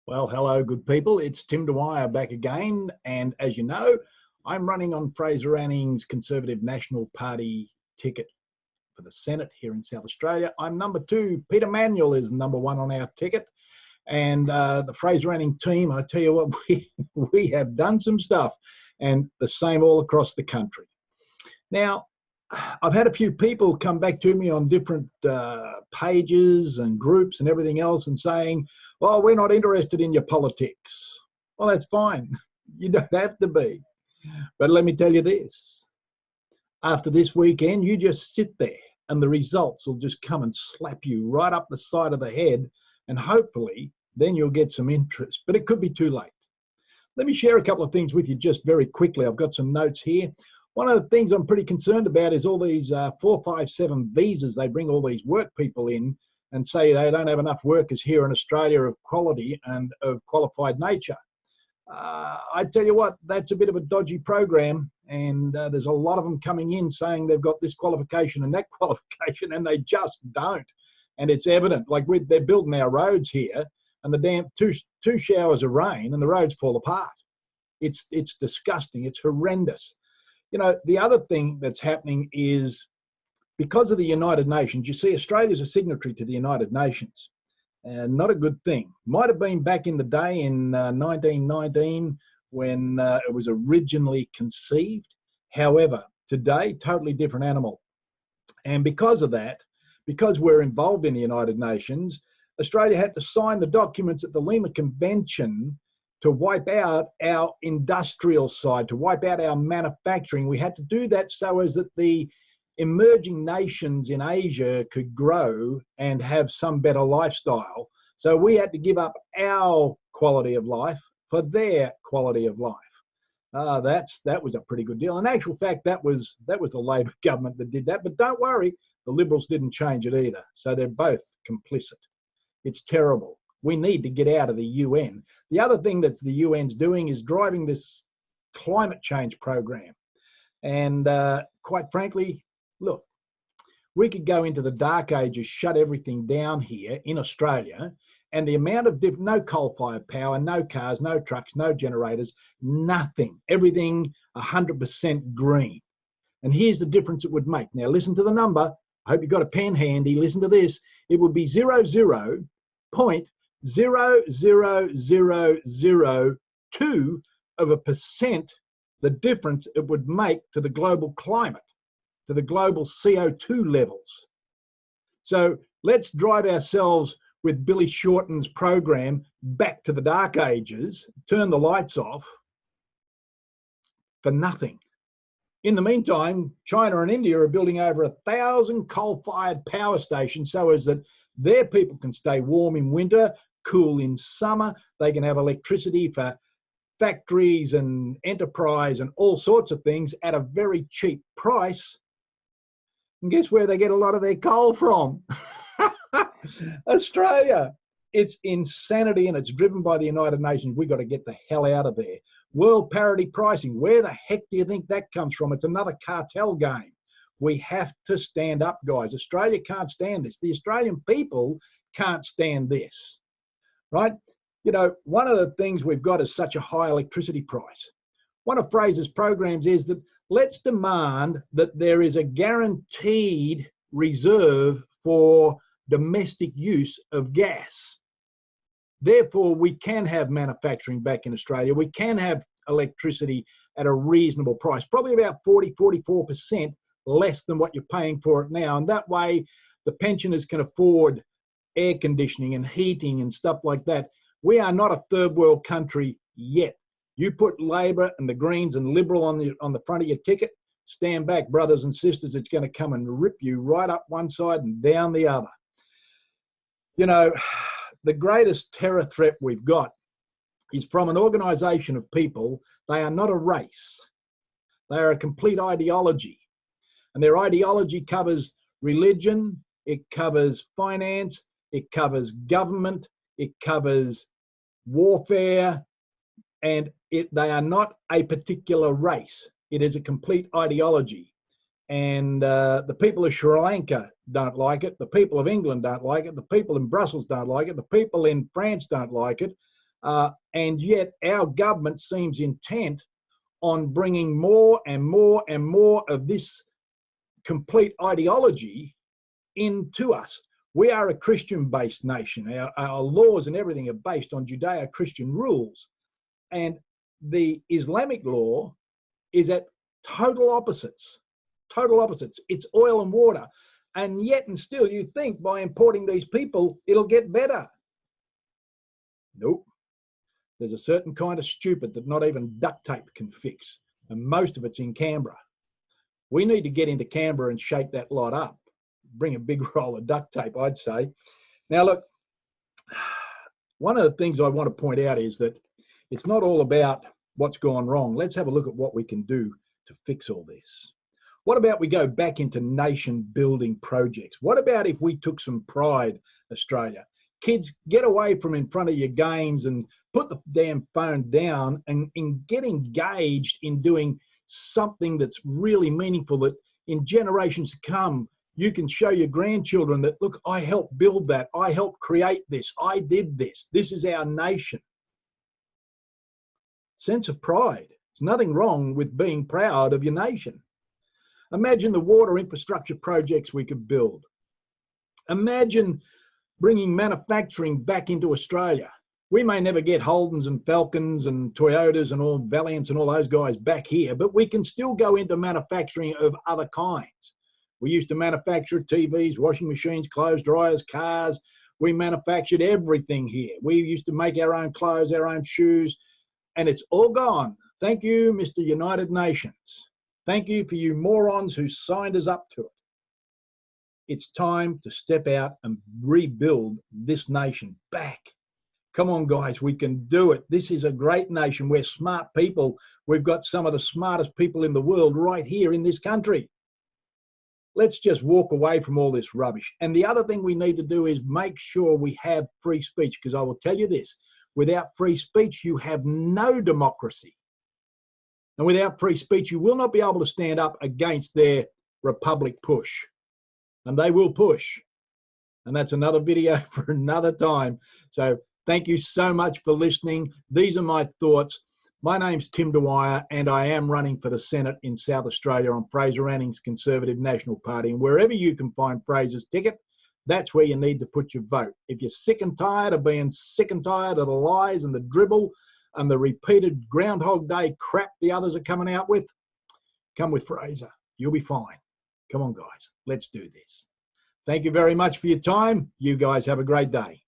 Well, hello, good people. It's Tim Dwyer back again. And as you know, I'm running on Fraser Anning's Conservative National Party ticket for the Senate here in South Australia. I'm number two. Peter Manuel is number one on our ticket. And the Fraser Anning team, I tell you what, we have done some stuff, and the same all across the country. Now, I've had a few people come back to me on different pages and groups and everything else and saying, well, we're not interested in your politics. Well, that's fine. You don't have to be. But let me tell you this. After this weekend, you just sit there and the results will just come and slap you right up the side of the head, and hopefully then you'll get some interest. But it could be too late. Let me share a couple of things with you just very quickly. I've got some notes here. One of the things I'm pretty concerned about is all these 457 visas. They bring all these work people in and say they don't have enough workers here in Australia of quality and of qualified nature. I tell you what, that's a bit of a dodgy program, and there's a lot of them coming in saying they've got this qualification and that qualification, and they just don't. And it's evident, like they're building our roads here, and the damn two showers of rain and the roads fall apart. It's disgusting. It's horrendous. You know, the other thing that's happening is because of the United Nations, you see Australia's a signatory to the United Nations. Not a good thing. Might have been back in the day in 1919 when it was originally conceived. However, today, totally different animal. And because of that, because we're involved in the United Nations, Australia had to sign the documents at the Lima Convention to wipe out our industrial side, to wipe out our manufacturing. We had to do that so as that the emerging nations in Asia could grow and have some better lifestyle. So we had to give up our quality of life for their quality of life. That was a pretty good deal. In actual fact, that was the Labor government that did that. But don't worry, the Liberals didn't change it either. So they're both complicit. It's terrible. We need to get out of the UN. The other thing that the UN's doing is driving this climate change program. And quite frankly, look, we could go into the dark ages, shut everything down here in Australia, and the amount of no coal-fired power, no cars, no trucks, no generators, nothing, everything 100% green. And here's the difference it would make. Now listen to the number. I hope you've got a pen handy. Listen to this. It would be 0.00002% the difference it would make to the global climate, to the global CO2 levels. So let's drive ourselves with Billy Shorten's program back to the dark ages, turn the lights off for nothing. In the meantime, China and India are building over 1,000 coal-fired power stations so as that their people can stay warm in winter, cool in summer. They can have electricity for factories and enterprise and all sorts of things at a very cheap price. And guess where they get a lot of their coal from? Australia. It's insanity, and it's driven by the United Nations. We've got to get the hell out of there. World parity pricing. Where the heck do you think that comes from? It's another cartel game. We have to stand up, guys. Australia can't stand this. The Australian people can't stand this, right? You know, one of the things we've got is such a high electricity price. One of Fraser's programs is that let's demand that there is a guaranteed reserve for domestic use of gas. Therefore, we can have manufacturing back in Australia. We can have electricity at a reasonable price, probably about 44% less than what you're paying for it now. And that way, the pensioners can afford air conditioning and heating and stuff like that. We are not a third world country yet. You put Labor and the Greens and Liberal on the front of your ticket, stand back, brothers and sisters. It's going to come and rip you right up one side and down the other. You know, the greatest terror threat we've got is from an organisation of people. They are not a race. They are a complete ideology. And their ideology covers religion, it covers finance, it covers government, it covers warfare, and they are not a particular race. It is a complete ideology. And the people of Sri Lanka don't like it. The people of England don't like it. The people in Brussels don't like it. The people in France don't like it. And yet our government seems intent on bringing more and more and more of this complete ideology into us. We are a Christian-based nation. Our laws and everything are based on Judeo-Christian rules. And the Islamic law is at total opposites. Total opposites. It's oil and water. And yet and still you think by importing these people, it'll get better. Nope. There's a certain kind of stupid that not even duct tape can fix. And most of it's in Canberra. We need to get into Canberra and shake that lot up. Bring a big roll of duct tape, I'd say. Now, look, one of the things I want to point out is that it's not all about what's gone wrong. Let's have a look at what we can do to fix all this. What about we go back into nation building projects? What about if we took some pride, Australia? Kids, get away from in front of your games and put the damn phone down and get engaged in doing something that's really meaningful, that in generations to come, you can show your grandchildren that, look, I helped build that. I helped create this. I did this. This is our nation. Sense of pride. There's nothing wrong with being proud of your nation. Imagine the water infrastructure projects we could build. Imagine bringing manufacturing back into Australia. We may never get Holdens and Falcons and Toyotas and all Valiants and all those guys back here, but we can still go into manufacturing of other kinds. We used to manufacture TVs, washing machines, clothes dryers, cars. We manufactured everything here. We used to make our own clothes, our own shoes, and it's all gone. Thank you, Mr. United Nations. Thank you for you morons who signed us up to it. It's time to step out and rebuild this nation back. Come on, guys, we can do it. This is a great nation. We're smart people. We've got some of the smartest people in the world right here in this country. Let's just walk away from all this rubbish. And the other thing we need to do is make sure we have free speech, because I will tell you this, without free speech, you have no democracy. And without free speech, you will not be able to stand up against their republic push. And they will push. And that's another video for another time. So thank you so much for listening. These are my thoughts. My name's Tim Dwyer, and I am running for the Senate in South Australia on Fraser Anning's Conservative National Party. And wherever you can find Fraser's ticket, that's where you need to put your vote. If you're sick and tired of being sick and tired of the lies and the dribble and the repeated Groundhog Day crap the others are coming out with, come with Fraser. You'll be fine. Come on, guys. Let's do this. Thank you very much for your time. You guys have a great day.